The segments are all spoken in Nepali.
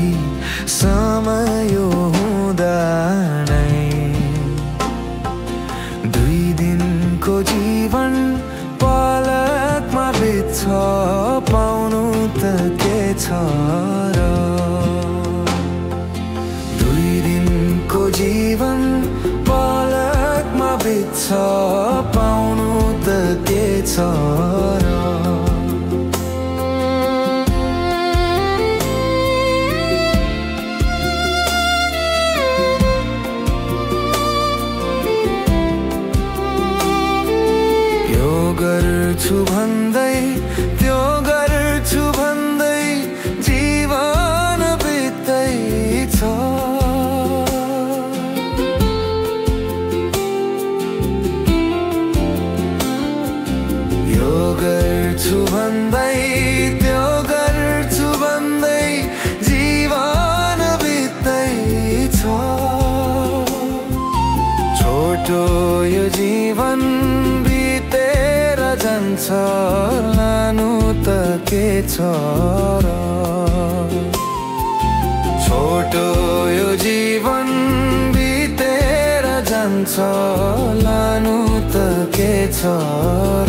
साथी समय हुँदा नै दुई दिनको जीवन पलकमा बित्छ पाउनु त के छ र दुई दिनको जीवन पलकमा बित्छ पाउनु त के छ र गर्छु भन्दै त्यो गर्छु भन्दै जीवन बित्दैछ यो गर्छु भन्दै त्यो गर्छु भन्दै जीवन बित्दैछ छोटो यो जीवन जान्छ लानु त के छ र छोटो यो जीवन बितेर जान्छ लानु त के छ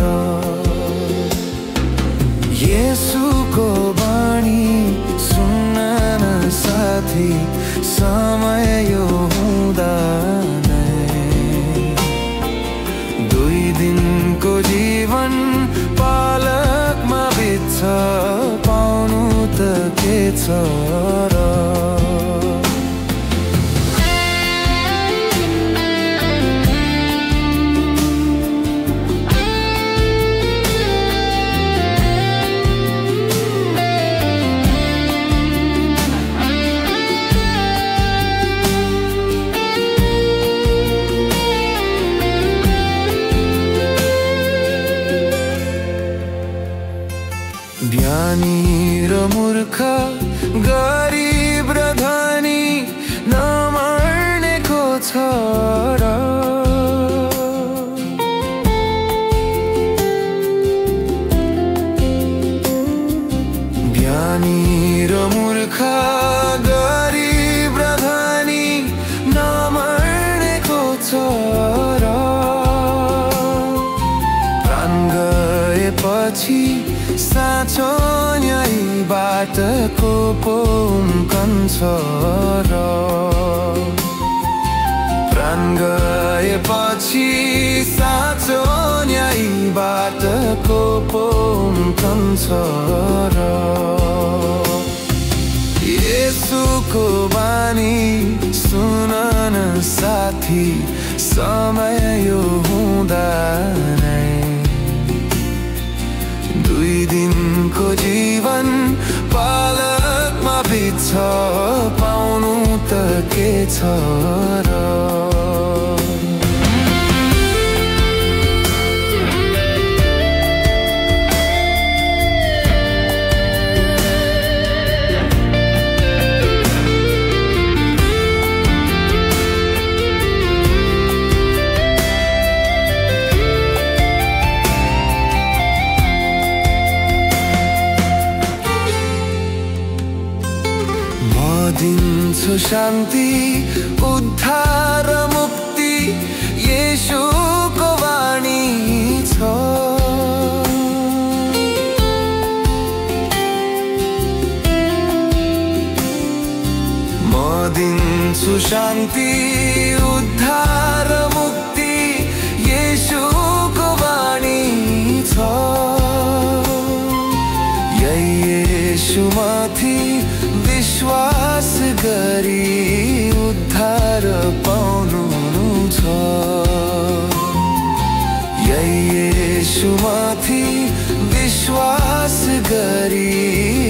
र येशूको बाणी सुन्न न साथी समय यो हुँदा दिनको जीवन पलकमा बित्छ पाउनु त के छ र ज्ञानी र मूर्ख गरिब र धनी नमर्नेको छ र ज्ञानी र मूर्ख गरिब र धनी नमर्नेको छ र प्राण गएपछि साँचो यही बाटको पुम्कन्छ र प्राण गएपछि साँचो यही बाटको पुम्कन्छ र येशूको बानी सुन न साथी समय यो हुँदा नै दुई दिनको जीवन पलकमा बित्छ पाउनु त के छ र दिन्छु शान्ति उद्धार मुक्ति येशूको वाणी छ म दिन्छु शान्ति उद्धार मुक्ति येशूको वाणी छ येशूमाथि विश्वास गरी उद्धार पाउनु छ येशूमाथि विश्वास गरी